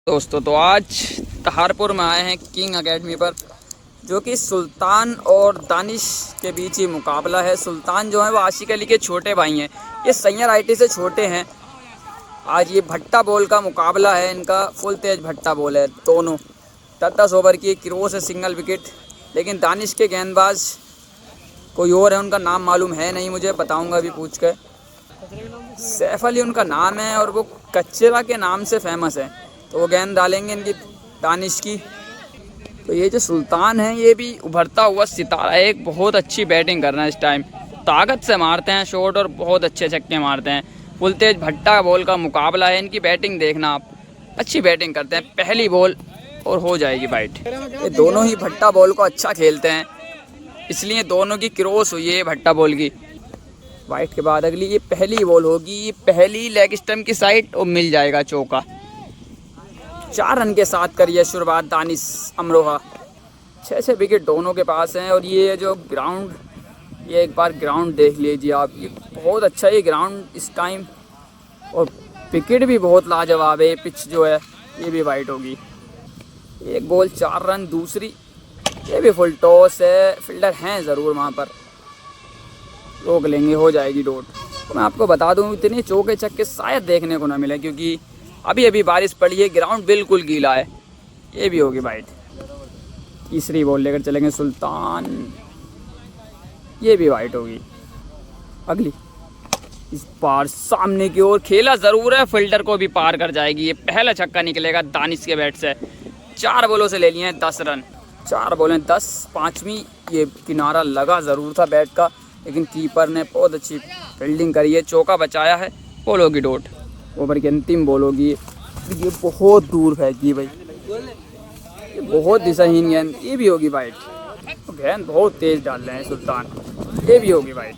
दोस्तों तो आज तहारपुर में आए हैं किंग एकेडमी पर, जो कि सुल्तान और दानिश के बीच ही मुकाबला है। सुल्तान जो है वो आशिक अली के छोटे भाई हैं, ये सैयद आईटी से छोटे हैं। आज ये भट्टा बॉल का मुकाबला है इनका, फुल तेज भट्टा बॉल है। दोनों 10-10 ओवर की क्रोस है, सिंगल विकेट। लेकिन दानिश के गेंदबाज कोई और है, उनका नाम मालूम है नहीं मुझे, बताऊँगा अभी पूछ कर। सैफ अली उनका नाम है और वो कच्चेरा के नाम से फेमस है। तो वो गेंद डालेंगे इनकी दानिश की। तो ये जो सुल्तान है ये भी उभरता हुआ सितारा है, एक बहुत अच्छी बैटिंग कर रहे हैं इस टाइम। ताकत से मारते हैं शॉट और बहुत अच्छे छक्के मारते हैं। फुल तेज भट्टा बॉल का मुकाबला है, इनकी बैटिंग देखना आप, अच्छी बैटिंग करते हैं। पहली बॉल और हो जाएगी बाइट। ये दोनों ही भट्टा बॉल को अच्छा खेलते हैं, इसलिए दोनों की क्रॉस हुई है भट्टा बॉल की। वाइट के बाद अगली ये पहली बॉल होगी, ये पहली लेग स्टंप की साइड और मिल जाएगा चौका। 4 रन के साथ करिए शुरुआत दानिश अमरोहा। 6 विकेट दोनों के पास हैं। और ये जो ग्राउंड, ये एक बार ग्राउंड देख लीजिए आप, ये बहुत अच्छा है ग्राउंड इस टाइम। और विकेट भी बहुत लाजवाब है। पिच जो है ये भी वाइट होगी। एक बॉल 4 रन, दूसरी ये भी फुल टॉस है। फील्डर हैं ज़रूर वहाँ पर, रोक लेंगे, हो जाएगी डॉट। तो मैं आपको बता दूँ इतने चौके छक्के शायद देखने को ना मिले, क्योंकि अभी अभी बारिश पड़ी है, ग्राउंड बिल्कुल गीला है। ये भी होगी वाइट। तीसरी बॉल लेकर चलेंगे सुल्तान, ये भी वाइट होगी। अगली इस बार सामने की ओर खेला ज़रूर है, फील्डर को भी पार कर जाएगी। ये पहला छक्का निकलेगा दानिश के बैट से। 4 बॉलों से ले लिए हैं 10 रन। 4 बॉलें 10, पाँचवीं ये किनारा लगा ज़रूर था बैट का, लेकिन कीपर ने बहुत अच्छी फील्डिंग करी है, चौका बचाया है। बॉल होगी डॉट। ओवर की अंतिम बॉल होगी। ये बहुत दूर फेंकी भाई, ये बहुत दिशाहीन गेंद। ये भी होगी वाइट। गेंद बहुत तेज डाल रहे हैं सुल्तान, ये भी होगी वाइट।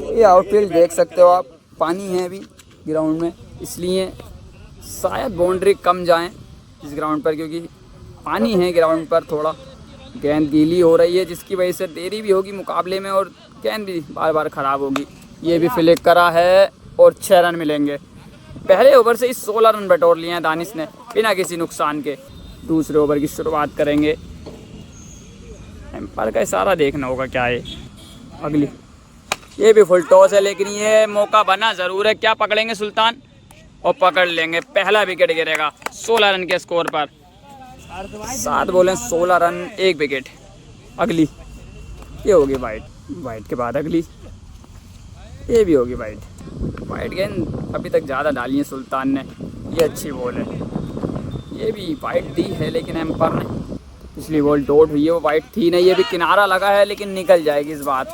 ये आउटफील्ड देख सकते हो आप, पानी है अभी ग्राउंड में, इसलिए शायद बाउंड्री कम जाए इस ग्राउंड पर, क्योंकि पानी है ग्राउंड पर थोड़ा। गेंद गीली हो रही है, जिसकी वजह से देरी भी होगी मुकाबले में और गेंद भी बार बार ख़राब होगी। ये भी फ्लिक करा है और 6 रन मिलेंगे। पहले ओवर से ही 16 रन बटोर लिए हैं दानिश ने बिना किसी नुकसान के। दूसरे ओवर की शुरुआत करेंगे। एम्पायर का इशारा देखना होगा क्या है। अगली ये भी फुल टॉस है, लेकिन ये मौका बना ज़रूर है। क्या पकड़ेंगे सुल्तान? और पकड़ लेंगे। पहला विकेट गिरेगा 16 रन के स्कोर पर। 7 बॉलें 16 रन, 1 विकेट। अगली ये होगी वाइट। वाइट के बाद अगली ये भी होगी वाइट। वाइट गेंद अभी तक ज़्यादा डाली है सुल्तान ने, ये अच्छी बॉल है। ये भी वाइट दी है, लेकिन एम्पायर ने, पिछली बॉल डॉट हुई है वो वाइट थी नहीं। ये भी किनारा लगा है, लेकिन निकल जाएगी इस बार,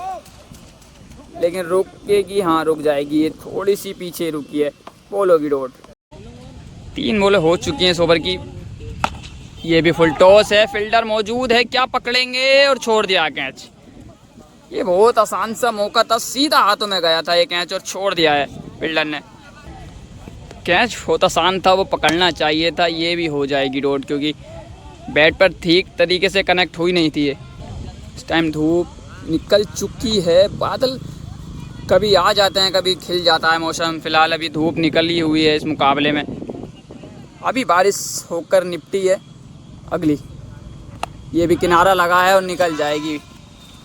लेकिन रुकेगी, हाँ रुक जाएगी। ये थोड़ी सी पीछे रुकी है, बॉल होगी डॉट। 3 बॉलें हो चुकी हैं इस ओवर की। ये भी फुल टॉस है, फील्डर मौजूद है, क्या पकड़ेंगे? और छोड़ दिया कैच। ये बहुत आसान सा मौका था, सीधा हाथों में गया था ये कैच और छोड़ दिया है फील्डर ने। कैच बहुत आसान था, वो पकड़ना चाहिए था। ये भी हो जाएगी डॉट, क्योंकि बैट पर ठीक तरीके से कनेक्ट हुई नहीं थी ये। इस टाइम धूप निकल चुकी है, बादल कभी आ जाते हैं कभी खिल जाता है मौसम। फ़िलहाल अभी धूप निकली हुई है इस मुकाबले में, अभी बारिश होकर निपटी है। अगली ये भी किनारा लगा है और निकल जाएगी,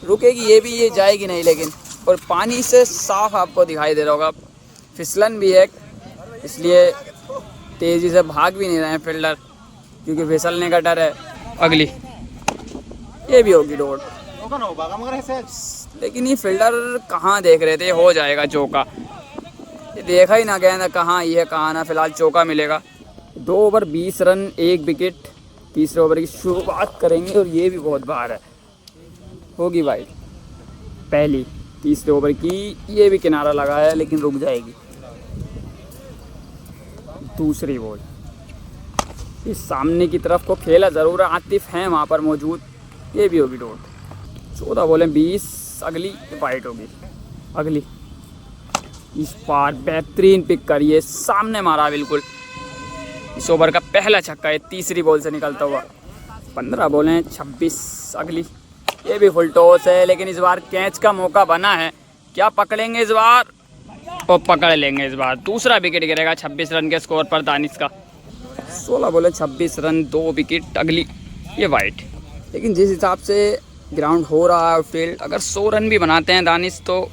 रुकेगी ये भी, ये जाएगी नहीं लेकिन। और पानी से साफ आपको दिखाई दे रहा होगा, फिसलन भी है, इसलिए तेज़ी से भाग भी नहीं रहे हैं फील्डर, क्योंकि फिसलने का डर है। अगली ये भी होगी डॉट, लेकिन ये फील्डर कहाँ देख रहे थे, हो जाएगा चौका। ये देखा ही ना गेंद कहाँ ही है कहाँ ना। फिलहाल चौका मिलेगा। 2 ओवर 20 रन, 1 विकेट। तीसरे ओवर की शुरुआत करेंगे और ये भी बहुत बाहर है, होगी वाइट। पहली तीसरे ओवर की, ये भी किनारा लगा है लेकिन रुक जाएगी। दूसरी बॉल इस सामने की तरफ को खेला ज़रूर है, आतिफ हैं वहाँ पर मौजूद, ये भी होगी डॉट। 14 बॉलें 20। अगली वाइट होगी। अगली इस बार बेहतरीन पिक करिए, सामने मारा बिल्कुल। इस ओवर का पहला छक्का है तीसरी बॉल से निकलता हुआ। 15 बॉलें 26। अगली ये भी फुल टॉस है, लेकिन इस बार कैच का मौका बना है। क्या पकड़ेंगे इस बार? और पकड़ लेंगे इस बार। दूसरा विकेट गिरेगा 26 रन के स्कोर पर दानिश का। 16 बॉलें 26 रन 2 विकेट। अगली ये वाइट। लेकिन जिस हिसाब से ग्राउंड हो रहा है फील्ड, अगर 100 रन भी बनाते हैं दानिश तो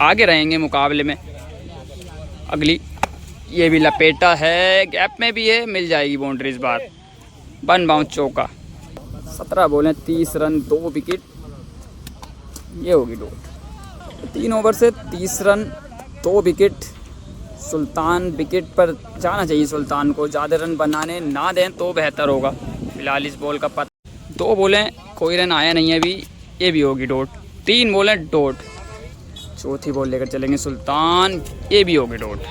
आगे रहेंगे मुकाबले में। अगली ये भी लपेटा है, गैप में भी है, मिल जाएगी बाउंड्री इस बार। 1 बाउंस चौका। 17 बॉलें 30 रन 2 विकेट। ये होगी डॉट। 3 ओवर से 30 रन 2 विकेट। सुल्तान विकेट पर जाना चाहिए, सुल्तान को ज़्यादा रन बनाने ना दें तो बेहतर होगा। फिलहाल इस बॉल का पता 2 बॉलें कोई रन आया नहीं है अभी, ये भी होगी डॉट। 3 बॉलें डॉट। चौथी बॉल लेकर चलेंगे सुल्तान, ये भी होगी डॉट।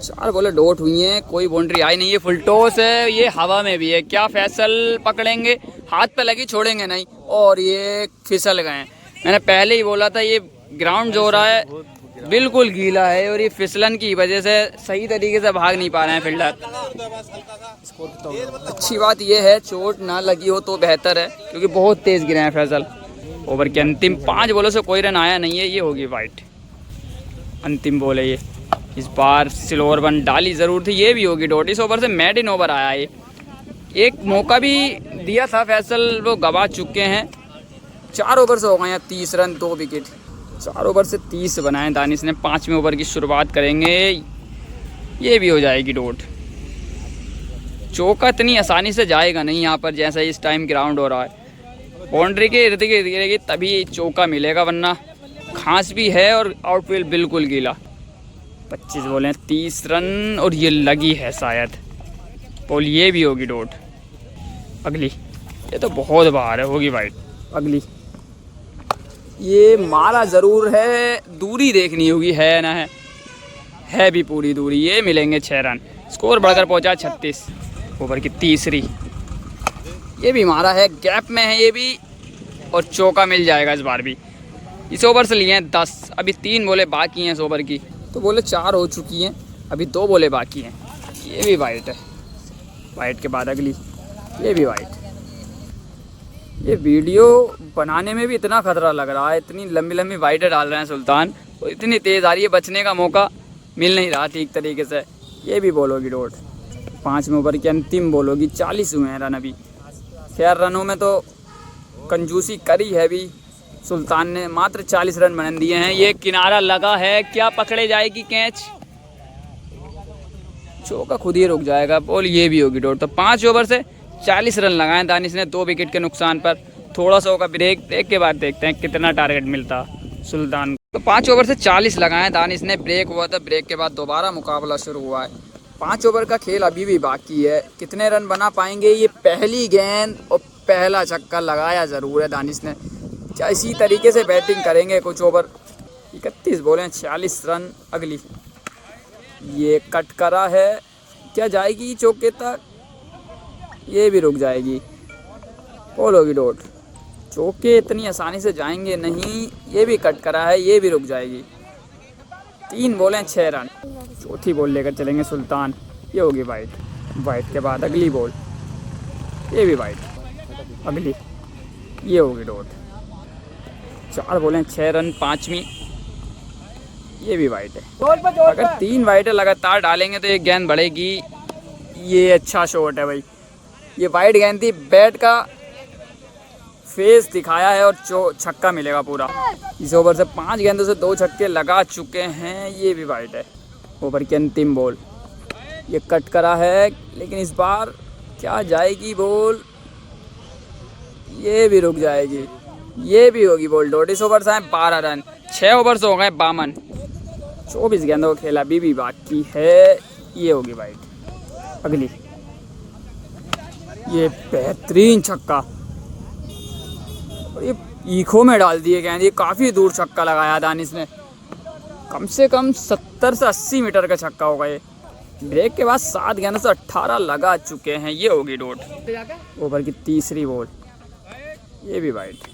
4 बॉलें डॉट हुई हैं, कोई बाउंड्री आई नहीं है। फुल टॉस है, ये हवा में भी है। क्या फैसल पकड़ेंगे, हाथ पे लगी छोड़ेंगे नहीं, और ये फिसल गए। मैंने पहले ही बोला था ये ग्राउंड जो हो रहा है बिल्कुल गीला है, और ये फिसलन की वजह से सही तरीके से भाग नहीं पा रहे हैं फील्डर। अच्छी बात ये है चोट ना लगी हो तो बेहतर है, क्योंकि बहुत तेज़ गिरे हैं फैसल। ओवर के अंतिम 5 बॉलों से कोई रन आया नहीं है, ये होगी वाइट। अंतिम बॉल है ये, इस बार स्लोअर 1 डाली ज़रूर थी, ये भी होगी डॉट। इस ओवर से मेड ओवर आया ये, एक मौका भी दिया था फैसल, वो गवा चुके हैं। 4 ओवर से हो गए हैं 30 रन 2 विकेट। 4 ओवर से 30 बनाए दानिश ने। 5वें ओवर की शुरुआत करेंगे, ये भी हो जाएगी डॉट। चौका इतनी आसानी से जाएगा नहीं यहाँ पर, जैसा इस टाइम ग्राउंड हो रहा है। बाउंड्री के इर्द गिर्द गिरेगी तभी चौका मिलेगा, वरना घास भी है और आउटफील्ड बिल्कुल गीला। 25 बॉलें 30 रन, और ये लगी है शायद बॉल, ये भी होगी डॉट। अगली ये तो बहुत बाहर है, होगी वाइट। अगली ये मारा ज़रूर है, दूरी देखनी होगी है ना, है भी पूरी दूरी। ये मिलेंगे 6 रन, स्कोर बढ़कर पहुंचा 36। ओवर की तीसरी, ये भी मारा है, गैप में है ये भी, और चौका मिल जाएगा इस बार भी। इस ओवर से लिए हैं 10, अभी 3 बॉलें बाकी हैं इस ओवर की, तो बॉलें 4 हो चुकी हैं, अभी 2 बॉलें बाकी हैं। ये भी वाइट है। वाइट के बाद अगली, ये भी वाइट। ये वीडियो बनाने में भी इतना खतरा लग रहा है, इतनी लंबी लंबी वाइटें डाल रहे हैं सुल्तान, और इतनी तेज़ आ रही है, बचने का मौका मिल नहीं रहा ठीक तरीके से। ये भी बॉल होगी डॉट। 5वें ओवर की अंतिम बॉल होगी। 40 हुए हैं रन अभी। खैर रनों में तो कंजूसी करी है भी सुल्तान ने, मात्र 40 रन बना दिए हैं। ये किनारा लगा है, क्या पकड़े जाएगी कैच, चौका खुद ही रुक जाएगा बॉल, ये भी होगी डॉट। तो 5 ओवर से 40 रन लगाए दानिश ने 2 विकेट के नुकसान पर। थोड़ा सा होगा ब्रेक के बाद देखते हैं कितना टारगेट मिलता सुल्तान को। तो 5 ओवर से 40 लगाए दानिश ने, ब्रेक हुआ था, ब्रेक के बाद दोबारा मुकाबला शुरू हुआ है। 5 ओवर का खेल अभी भी बाकी है, कितने रन बना पाएंगे। ये पहली गेंद और पहला छक्का लगाया ज़रूर है दानिश ने। क्या इसी तरीके से बैटिंग करेंगे कुछ ओवर। 31 बॉलें 40 रन। अगली ये कट करा है, क्या जाएगी चौके तक, ये भी रुक जाएगी, बॉल होगी डॉट। चौके इतनी आसानी से जाएंगे नहीं, ये भी कट करा है, ये भी रुक जाएगी। 3 बॉलें 6 रन। चौथी बॉल लेकर चलेंगे सुल्तान, ये होगी वाइट। वाइट के बाद अगली बॉल, ये भी वाइट। अगली ये होगी डॉट। 4 बॉलें 6 रन। 5वीं ये भी वाइट है। अगर 3 वाइटें लगातार डालेंगे तो एक गेंद बढ़ेगी। ये अच्छा शॉट है भाई, ये वाइट गेंद थी, बैट का फेस दिखाया है और छक्का मिलेगा पूरा। इस ओवर से 5 गेंदों से 2 छक्के लगा चुके हैं, ये भी वाइट है। ओवर की अंतिम बॉल, ये कट करा है, लेकिन इस बार क्या जाएगी बॉल, ये भी रुक जाएगी, ये भी होगी बॉल डॉट। इस ओवर से आए 12 रन। 6 ओवर से हो गए 52। 24 गेंदों का खेल अभी भी बाकी है, ये होगी वाइट। अगली ये बेहतरीन छक्का, और ये ईखों में डाल दिए गेंद। ये काफ़ी दूर छक्का लगाया दानिश ने, कम से कम 70 से 80 मीटर का छक्का होगा ये। ब्रेक के बाद 7 गेंदों से 18 लगा चुके हैं, ये होगी डॉट। ओवर की तीसरी बॉल, ये भी वाइट।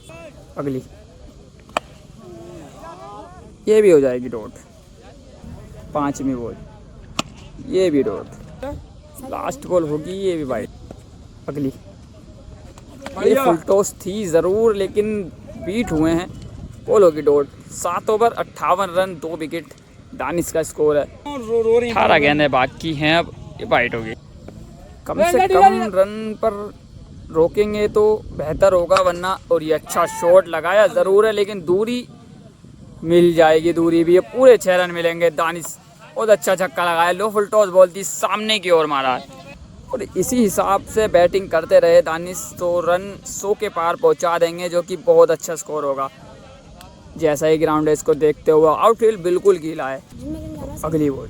अगली ये भी हो जाएगी डॉट। 5वीं बॉल, ये भी डॉट। लास्ट बॉल होगी, ये भी वाइट। अगली ये फुल टॉस थी ज़रूर, लेकिन बीट हुए हैं, बॉल होगी dot. 7 over 58 run 2 wicket Danish का स्कोर है। 18 गेंदें बाकी हैं, अब ये वाइट होगी। कम से कम रन पर रोकेंगे तो बेहतर होगा, वरना। और ये अच्छा शॉट लगाया ज़रूर है, लेकिन दूरी मिल जाएगी, दूरी भी है। पूरे 6 रन मिलेंगे। दानिश बहुत अच्छा छक्का लगाया, लो फुल टॉस बॉल थी, सामने की ओर मारा है। और इसी हिसाब से बैटिंग करते रहे दानिश तो रन 100 के पार पहुंचा देंगे, जो कि बहुत अच्छा स्कोर होगा। जैसा ही ग्राउंड है इसको देखते हुए, आउटफील्ड बिल्कुल गीला है। अगली बॉल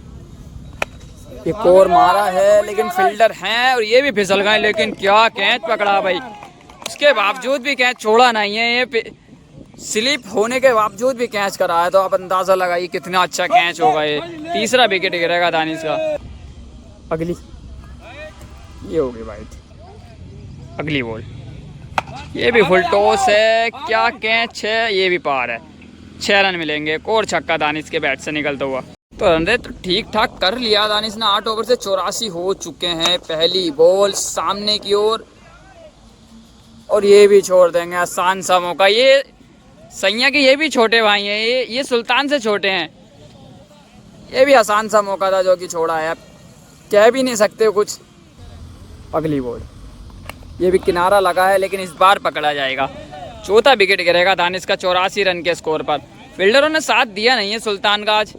एक और मारा है, लेकिन फील्डर हैं और ये भी फिसल गए। लेकिन क्या कैच पकड़ा भाई, उसके बावजूद भी कैच छोड़ा नहीं है। ये स्लिप होने के बावजूद भी कैच करा है, तो आप अंदाज़ा लगाइए कितना अच्छा कैच होगा। ये तीसरा विकेट गिरेगा दानिश का। अगली ये होगी वाइट। अगली बॉल ये भी फुल टॉस है, क्या कैच है, ये भी पार है। 6 रन मिलेंगे। एक और छक्का दानिश के बैट से निकलता हुआ। तो रन रेट तो ठीक ठाक कर लिया दानिश ने। 8 ओवर से 84 हो चुके हैं। पहली बॉल सामने की ओर और ये भी छोड़ देंगे। आसान सा मौका। ये सैया के ये भी छोटे भाई हैं, ये सुल्तान से छोटे हैं। ये भी आसान सा मौका था जो कि छोड़ा है, अब कह भी नहीं सकते कुछ। अगली बॉल ये भी किनारा लगा है, लेकिन इस बार पकड़ा जाएगा। चौथा विकेट गिरेगा दानिश का 84 रन के स्कोर पर। फील्डरों ने साथ दिया नहीं है सुल्तान का आज,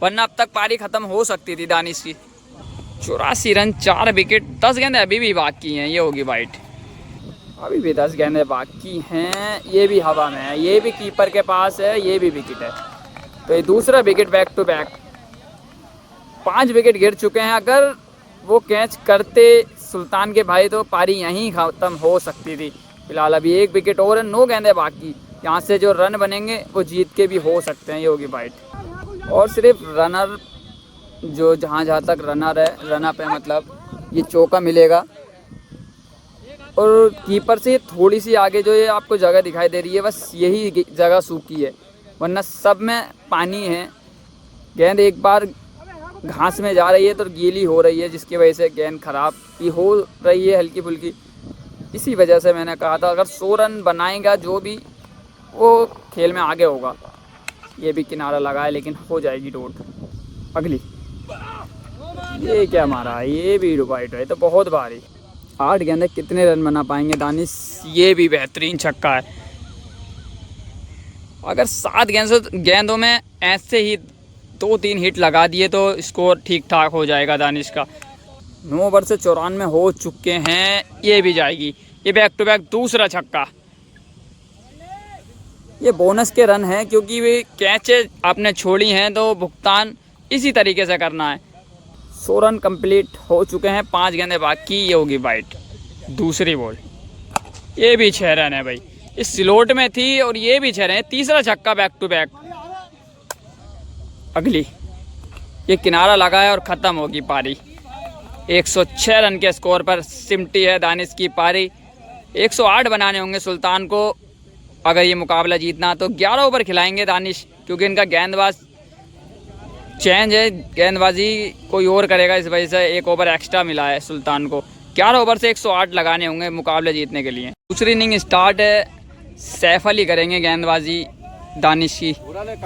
वरना अब तक पारी खत्म हो सकती थी दानिश की। 84 रन, 4 विकेट, 10 गेंदें अभी भी बाकी हैं। ये होगी वाइट। अभी भी 10 गेंदें बाकी हैं। ये भी हवा में है, ये भी कीपर के पास है, ये भी विकेट है। तो ये दूसरा wicket back to back. 5 wicket गिर चुके हैं। अगर वो कैच करते सुल्तान के भाई तो पारी यहीं ख़त्म हो सकती थी। फिलहाल अभी 1 विकेट और है, 9 गेंदें बाकी। यहाँ से जो रन बनेंगे वो जीत के भी हो सकते हैं। ये होगी वाइट। और सिर्फ रनर जो जहाँ तक रनर है, रनअप है, मतलब ये चौका मिलेगा। और कीपर से थोड़ी सी आगे जो ये आपको जगह दिखाई दे रही है, बस यही जगह सूखी है, वरना सब में पानी है। गेंद एक बार घास में जा रही है तो गीली हो रही है, जिसकी वजह से गेंद खराब भी हो रही है हल्की फुल्की। इसी वजह से मैंने कहा था अगर 100 रन बनाएगा जो भी, वो खेल में आगे होगा। ये भी किनारा लगा है, लेकिन हो जाएगी डॉट। अगली ये क्या मारा है, ये भी वाइट है, तो बहुत भारी। 8 गेंदें कितने रन बना पाएंगे दानिश। ये भी बेहतरीन छक्का है। अगर 7 गेंदों में ऐसे ही 2-3 हिट लगा दिए तो स्कोर ठीक ठाक हो जाएगा दानिश का। 9 ओवर से 94 हो चुके हैं। ये भी जाएगी। ये बैक टू बैक दूसरा छक्का। ये बोनस के रन हैं, क्योंकि वे कैचेज आपने छोड़ी हैं तो भुगतान इसी तरीके से करना है। 100 रन कंप्लीट हो चुके हैं। 5 गेंदें बाकी। ये होगी वाइट। दूसरी बॉल ये भी 6 रन है भाई। इस स्लोट में थी और ये भी 6 रन है। तीसरा छक्का बैक टू बैक। अगली ये किनारा लगा है और ख़त्म होगी पारी। 106 रन के स्कोर पर सिमटी है दानिश की पारी। 108 बनाने होंगे सुल्तान को अगर ये मुकाबला जीतना। तो 11 ओवर खिलाएंगे दानिश, क्योंकि इनका गेंदबाज चेंज है, गेंदबाजी कोई और करेगा, इस वजह से 1 ओवर एक्स्ट्रा मिला है सुल्तान को। 11 ओवर से 108 लगाने होंगे मुकाबले जीतने के लिए। दूसरी इनिंग स्टार्ट है। सैफ अली करेंगे गेंदबाजी दानिश की।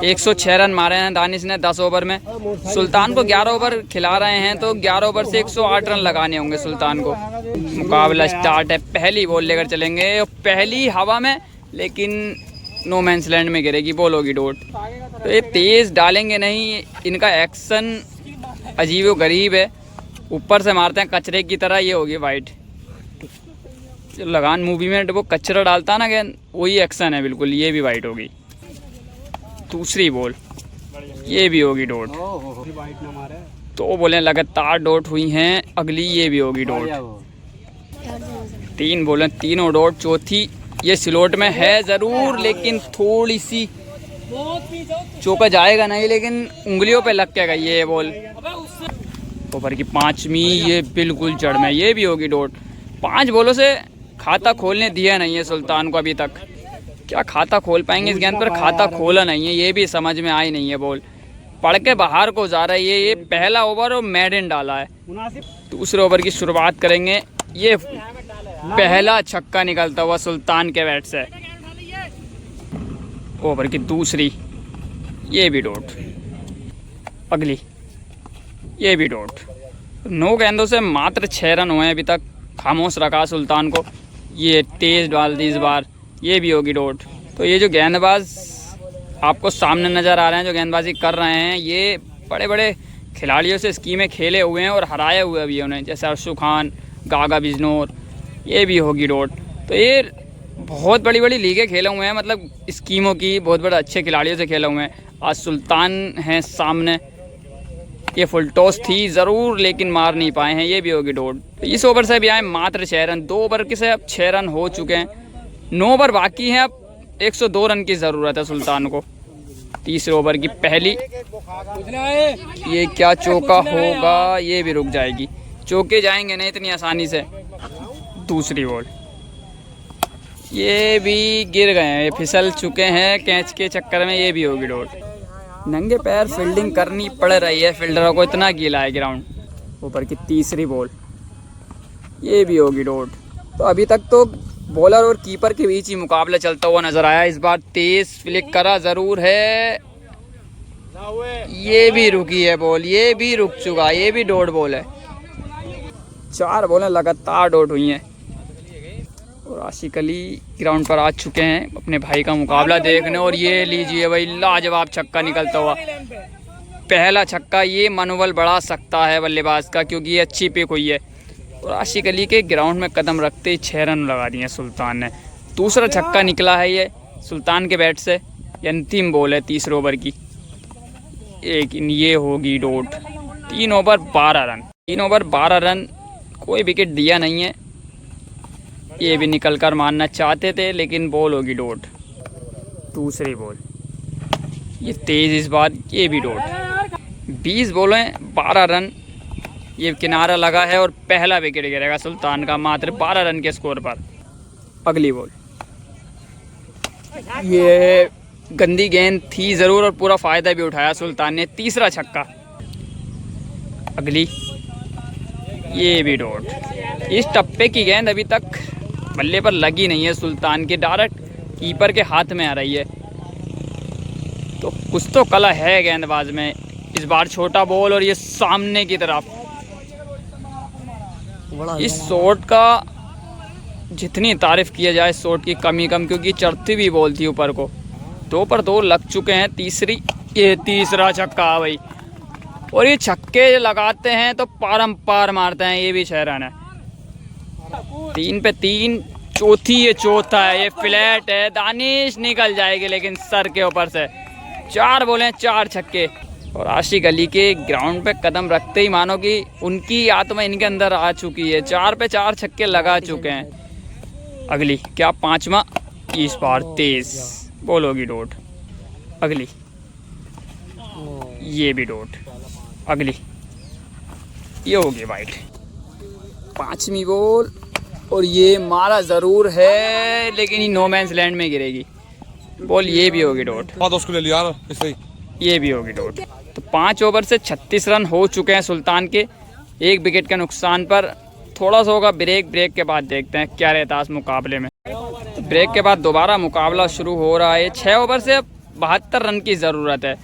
106 रन मारे हैं दानिश ने 10 ओवर में। सुल्तान को 11 ओवर खिला रहे हैं, तो 11 ओवर से 108 रन लगाने होंगे सुल्तान को। मुकाबला स्टार्ट है। पहली बॉल लेकर चलेंगे। पहली हवा में, लेकिन नो मैंस लैंड में गिरेगी, बॉल होगी डॉट। तो ये तेज़ डालेंगे नहीं, इनका एक्शन अजीब व गरीब है। ऊपर से मारते हैं कचरे की तरह। ये होगी वाइट। लगान मूवी में वो कचरा डालता ना गेंद, वही एक्शन है बिल्कुल। ये भी वाइट होगी। दूसरी बॉल ये भी होगी डॉट। तो बोलें लगातार डॉट हुई हैं। अगली ये भी होगी डॉट। 3 बॉलें, तीनों डॉट। चौथी ये स्लोट में है ज़रूर, लेकिन थोड़ी सी चौका जाएगा नहीं, लेकिन उंगलियों पे लग के गई ये बॉल। ओवर की 5वीं ये बिल्कुल जड़ में। ये भी होगी डॉट। 5 बॉलों से खाता खोलने दिया नहीं है सुल्तान को अभी तक। क्या खाता खोल पाएंगे इस गेंद पर? खाता खोला नहीं है, ये भी समझ में आई नहीं है। बॉल पड़ के बाहर को जा रहा है। ये पहला ओवर और मेडन डाला है। दूसरे ओवर की शुरुआत करेंगे। ये पहला छक्का निकलता हुआ सुल्तान के बैट से। ओवर की दूसरी ये भी डॉट। अगली ये भी डॉट। 9 गेंदों से मात्र 6 रन हुए हैं अभी तक। खामोश रखा सुल्तान को। ये तेज़ डाल दी इस बार, ये भी होगी डॉट। तो ये जो गेंदबाज आपको सामने नज़र आ रहे हैं जो गेंदबाजी कर रहे हैं, ये बड़े बड़े खिलाड़ियों से स्कीमें खेले हुए हैं और हराए हुए भी उन्हें, जैसे अर्शु खान, गागा बिजनौर, ये भी होगी डॉट। तो ये बहुत बड़ी बड़ी लीगें खेले हुए हैं, मतलब स्कीमों की, बहुत बड़े अच्छे खिलाड़ियों से खेले हुए हैं। आज सुल्तान हैं सामने। ये फुल टॉस थी ज़रूर लेकिन मार नहीं पाए हैं, ये भी होगी डॉट। तो इस ओवर से भी आए मात्र 6 रन। 2 ओवर के से अब 6 रन हो चुके हैं। 9 ओवर बाकी हैं, अब 102 रन की ज़रूरत है सुल्तान को। तीसरे ओवर की पहली, ये क्या चौका होगा, ये भी रुक जाएगी। चौके जाएंगे नहीं इतनी आसानी से। दूसरी बॉल, ये भी गिर गए हैं, ये फिसल चुके हैं कैच के चक्कर में, ये भी होगी डॉट। नंगे पैर फील्डिंग करनी पड़ रही है फील्डरों को, इतना गीला है ग्राउंड। ऊपर की तीसरी बॉल, ये भी होगी डॉट। तो अभी तक तो बॉलर और कीपर के बीच ही मुकाबला चलता हुआ नजर आया। इस बार तेज फ्लिक करा ज़रूर है, ये भी रुकी है बॉल, ये भी रुक चुका, ये भी डॉट बॉल है। 4 बॉलें लगातार डॉट हुई हैं और आशिक अली ग्राउंड पर आ चुके हैं अपने भाई का मुकाबला देखने। और ये लीजिए भाई, लाजवाब छक्का निकलता हुआ, पहला छक्का। ये मनोबल बढ़ा सकता है बल्लेबाज का, क्योंकि ये अच्छी पिक हुई है। और आशिक अली के ग्राउंड में कदम रखते ही 6 रन लगा दिए सुल्तान ने। दूसरा छक्का निकला है ये सुल्तान के बैट से। ये अंतिम बॉल है तीसरे ओवर की, लेकिन ये होगी dot. 3 over 12 run, 3 over 12 run, कोई विकेट दिया नहीं है। ये भी निकल कर मारना चाहते थे लेकिन बॉल होगी डॉट। दूसरी बॉल, ये तेज़ इस बार, ये भी डॉट। 20 बॉलें 12 रन, ये किनारा लगा है और पहला विकेट गिरेगा सुल्तान का मात्र 12 रन के स्कोर पर। अगली बॉल, ये गंदी गेंद थी ज़रूर और पूरा फ़ायदा भी उठाया सुल्तान ने। तीसरा छक्का, अगली, ये भी डॉट। इस टप्पे की गेंद अभी तक बल्ले पर लगी नहीं है सुल्तान के, डायरेक्ट कीपर के हाथ में आ रही है। तो कुछ तो कला है गेंदबाज में। इस बार छोटा बॉल और ये सामने की तरफ। इस शॉट का जितनी तारीफ किया जाए शॉट की कमी कम, क्योंकि चढ़ती हुई बॉल थी ऊपर को। 2 पर 2 लग चुके हैं। तीसरी, ये तीसरा छक्का भाई, और ये छक्के लगाते हैं तो पारंपार मारते हैं, ये भी 6 रन है। 3 पे 3, चौथी, ये चौथा है, ये फ्लैट है, दानिश निकल जाएगी लेकिन सर के ऊपर से। 4 बॉलें 4 छक्के। और आशिक अली के ग्राउंड पे कदम रखते ही मानो कि उनकी आत्मा इनके अंदर आ चुकी है। 4 पे 4 छक्के लगा चुके हैं। अगली, क्या पांचवा, इस बार तेज बॉल होगी डॉट। अगली, ये भी डॉट। अगली, ये होगी वाइट। 5वीं बॉल, और ये मारा ज़रूर है लेकिन ये नो मैंस लैंड में गिरेगी बॉल, ये भी होगी डॉट। उसको ले लिया यार, ये भी होगी डॉट। तो 5 ओवर से 36 रन हो चुके हैं सुल्तान के, 1 विकेट के नुकसान पर। थोड़ा सा होगा ब्रेक, ब्रेक के बाद देखते हैं क्या रहता है इस मुकाबले में। तो ब्रेक के बाद दोबारा मुकाबला शुरू हो रहा है। 6 ओवर से 72 रन की ज़रूरत है,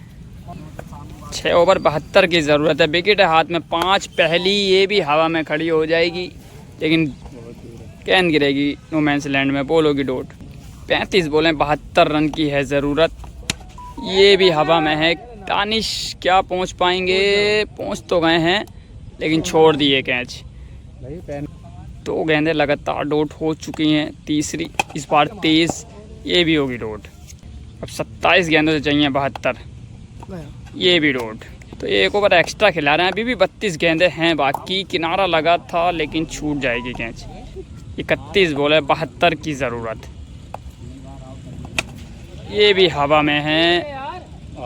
6 ओवर 72 की ज़रूरत है। विकेट है हाथ में 5, पहली, ये भी हवा में खड़ी हो जाएगी लेकिन गेंद गिरेगी नो मैंस लैंड में, बॉल होगी डॉट। 35 बॉलें 72 रन की है ज़रूरत, ये भी हवा में है। दानिश क्या पहुंच पाएंगे, पहुंच तो गए हैं लेकिन छोड़ दिए कैच। 2 गेंदें लगातार डॉट हो चुकी हैं। तीसरी, इस बार तेज़, ये भी होगी डॉट। अब 27 गेंदों से चाहिए 72, ये भी डॉट। तो 1 ओवर एक्स्ट्रा खिला रहे हैं, अभी भी 32 गेंदें हैं बाकी। किनारा लगा था लेकिन छूट जाएगी कैच। 31 बॉल है, 72 की ज़रूरत, ये भी हवा में है,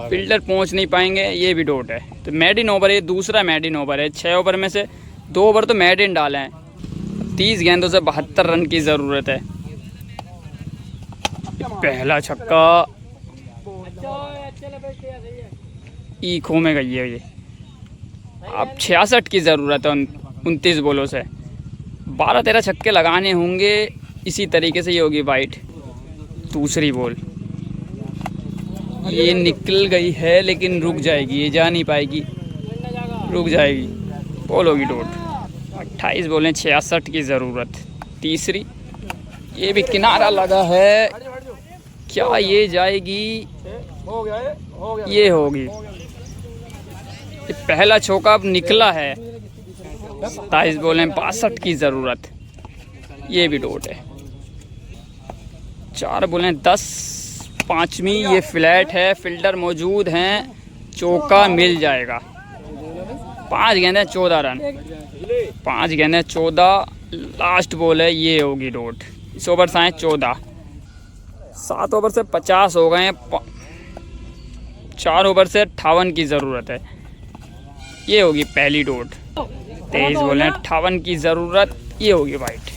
फील्डर पहुंच नहीं पाएंगे, ये भी डॉट है। तो मेडिन ओवर, ये दूसरा मेडिन ओवर है। 6 ओवर में से 2 ओवर तो मेडिन डाले हैं। 30 गेंदों से 72 रन की ज़रूरत है। पहला छक्का, ईखों में गई है ये। अब 66 की ज़रूरत है 29 बॉलों से। 12-13 छक्के लगाने होंगे इसी तरीके से, ये होगी वाइट। दूसरी बॉल, ये निकल गई है लेकिन रुक जाएगी, ये जा नहीं पाएगी, रुक जाएगी। बॉल होगी डॉट। 28 बॉलें 66 की ज़रूरत। तीसरी, ये भी किनारा लगा है, क्या ये जाएगी? ये होगी। ये पहला चौका अब निकला है। 27 बॉलें 62 की ज़रूरत। ये भी डॉट है। 4 बॉलें 10, पाँचवीं ये फ्लैट है, फील्डर मौजूद हैं, चौका मिल जाएगा। 5 गेंदें 14 रन, 5 गेंदें 14, लास्ट बॉल है, ये होगी डॉट। इस ओवर से आए 14, 7 ओवर से 50 हो गए हैं, 4 ओवर से 58 की ज़रूरत है, ये होगी पहली डॉट। 23 बॉलें 58 की ज़रूरत, ये होगी वाइट।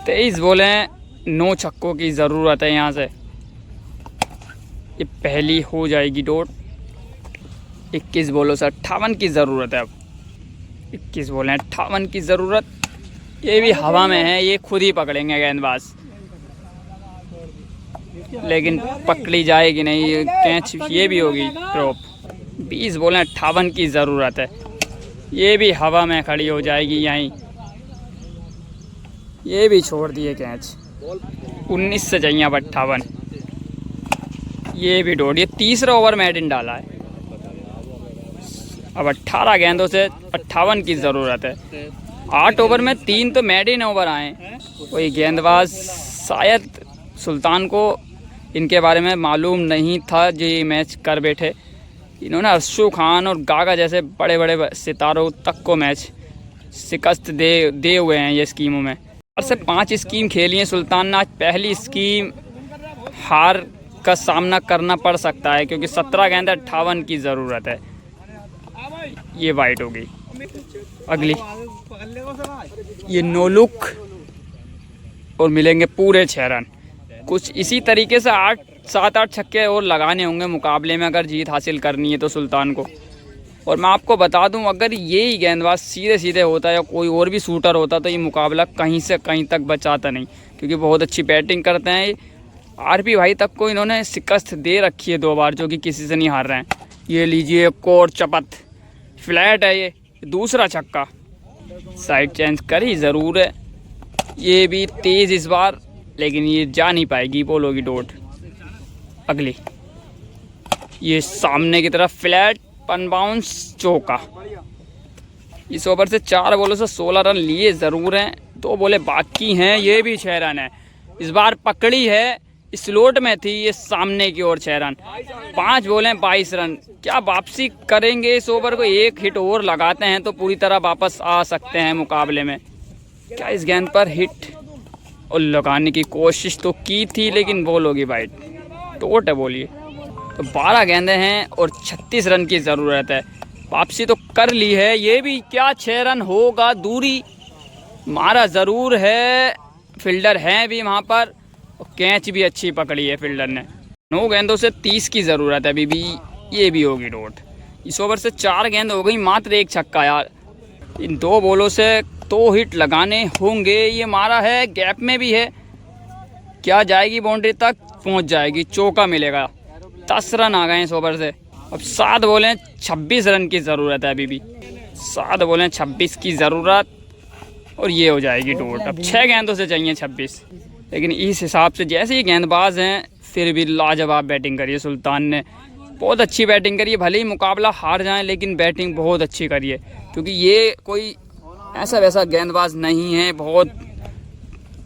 23 बॉलें 9 छक्कों की ज़रूरत है, यहाँ से ये पहली हो जाएगी डॉट। 21 बॉलों से 58 की ज़रूरत है। अब 21 बॉलें 58 की ज़रूरत, ये भी हवा में है, ये खुद ही पकड़ेंगे गेंदबाज, लेकिन पकड़ी जाएगी नहीं, कैच ये भी होगी ड्रॉप। 20 बॉलें 58 की ज़रूरत है, ये भी हवा में खड़ी हो जाएगी यहीं, ये भी छोड़ दिए कैच। 19 से चाहिए अब 58, ये भी डॉट। ये तीसरा ओवर मैडिन डाला है। अब 18 गेंदों से 58 की ज़रूरत है। 8 ओवर में 3 तो मैडिन ओवर आए। कोई गेंदबाज शायद सुल्तान को इनके बारे में मालूम नहीं था जो ये मैच कर बैठे। इन्होंने अर्शु खान और गागा जैसे बड़े बड़े सितारों तक को मैच शिकस्त दे हुए हैं ये स्कीमों में। और से 5 स्कीम खेली हैं सुल्तान ने। आज पहली स्कीम हार का सामना करना पड़ सकता है, क्योंकि 17 गेंद 58 की ज़रूरत है, ये वाइट होगी। अगली ये नो लुक और मिलेंगे पूरे 6 रन। कुछ इसी तरीके से 7-8 छक्के और लगाने होंगे मुकाबले में अगर जीत हासिल करनी है तो सुल्तान को। और मैं आपको बता दूं, अगर ये ही गेंदबाज सीधे सीधे होता या कोई और भी शूटर होता तो ये मुकाबला कहीं से कहीं तक बचाता नहीं, क्योंकि बहुत अच्छी बैटिंग करते हैं। आरपी भाई तक को इन्होंने शिकस्त दे रखी है 2 बार, जो कि किसी से नहीं हार रहे हैं। ये लीजिए एक और चपत, फ्लैट है ये, दूसरा छक्का, साइड चेंज करी ज़रूर है, ये भी तेज़ इस बार, लेकिन ये जा नहीं पाएगी, बॉल होगी डॉट। अगली ये सामने की तरफ फ्लैट, पन बाउंस, चौका। इस ओवर से 4 बॉलों से 16 रन लिए ज़रूर हैं, 2 बॉलें बाकी हैं, ये भी 6 रन है। इस बार पकड़ी है, स्लोट में थी, ये सामने की ओर 6 रन, 5 बॉलें 22 रन। क्या वापसी करेंगे इस ओवर को? एक हिट और लगाते हैं तो पूरी तरह वापस आ सकते हैं मुकाबले में। क्या इस गेंद पर हिट और लगाने की कोशिश तो की थी, लेकिन बॉल होगी वाइड, टोट है बोलिए। तो 12 गेंदें हैं और 36 रन की ज़रूरत है। वापसी तो कर ली है, ये भी क्या 6 रन होगा? दूरी मारा ज़रूर है, फील्डर हैं भी वहाँ पर, और कैच भी अच्छी पकड़ी है फील्डर ने। 9 गेंदों से 30 की ज़रूरत है अभी भी, ये भी होगी डॉट। इस ओवर से 4 गेंद हो गई, मात्र 1 छक्का यार। इन 2 बॉलों से 2 हिट लगाने होंगे। ये मारा है, गैप में भी है, क्या जाएगी बाउंड्री तक? पहुंच जाएगी, चौका मिलेगा। 10 रन आ गए इस ओवर से। अब 7 बॉलें 26 रन की ज़रूरत है अभी भी, 7 बॉलें 26 की ज़रूरत, और ये हो जाएगी डॉट। अब 6 गेंदों से चाहिए 26, लेकिन इस हिसाब से जैसे ही गेंदबाज हैं, फिर भी लाजवाब बैटिंग करी है सुल्तान ने, बहुत अच्छी बैटिंग करी है। भले ही मुकाबला हार जाएं, लेकिन बैटिंग बहुत अच्छी करी है, क्योंकि ये कोई ऐसा वैसा गेंदबाज नहीं है, बहुत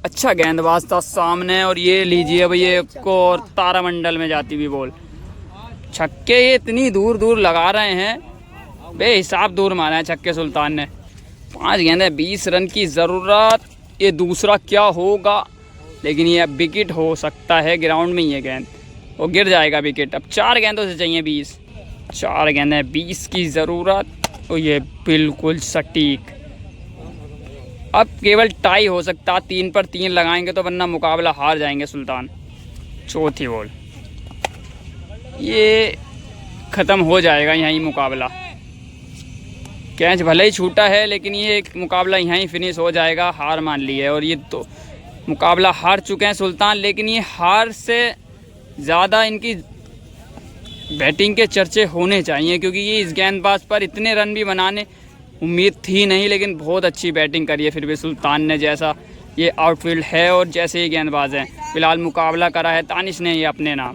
अच्छा गेंदबाज था सामने। और ये लीजिए भाई, ये को और तारामंडल में जाती हुई बॉल, छक्के ये इतनी दूर दूर लगा रहे हैं, बेहिसाब दूर मारा है छक्के सुल्तान ने। 5 गेंदें 20 रन की ज़रूरत। ये दूसरा क्या होगा? लेकिन ये अब विकेट हो सकता है, ग्राउंड में ही है गेंद, वो गिर जाएगा विकेट। अब 4 गेंदों से चाहिए 20, 4 गेंदें 20 की ज़रूरत, और ये बिल्कुल सटीक। अब केवल टाई हो सकता, 3 पर 3 लगाएंगे तो, वरना मुकाबला हार जाएंगे सुल्तान। चौथी बॉल, ये ख़त्म हो जाएगा यहीं मुकाबला। कैच भले ही छूटा है, लेकिन ये मुकाबला यहीं फिनिश हो जाएगा, हार मान ली है। और ये तो मुकाबला हार चुके हैं सुल्तान, लेकिन ये हार से ज़्यादा इनकी बैटिंग के चर्चे होने चाहिए, क्योंकि ये इस गेंदबाज पर इतने रन भी बनाने उम्मीद थी नहीं, लेकिन बहुत अच्छी बैटिंग करी है फिर भी सुल्तान ने, जैसा ये आउटफील्ड है और जैसे ही गेंदबाज हैं। फिलहाल मुकाबला करा है दानिश ने ये अपने नाम।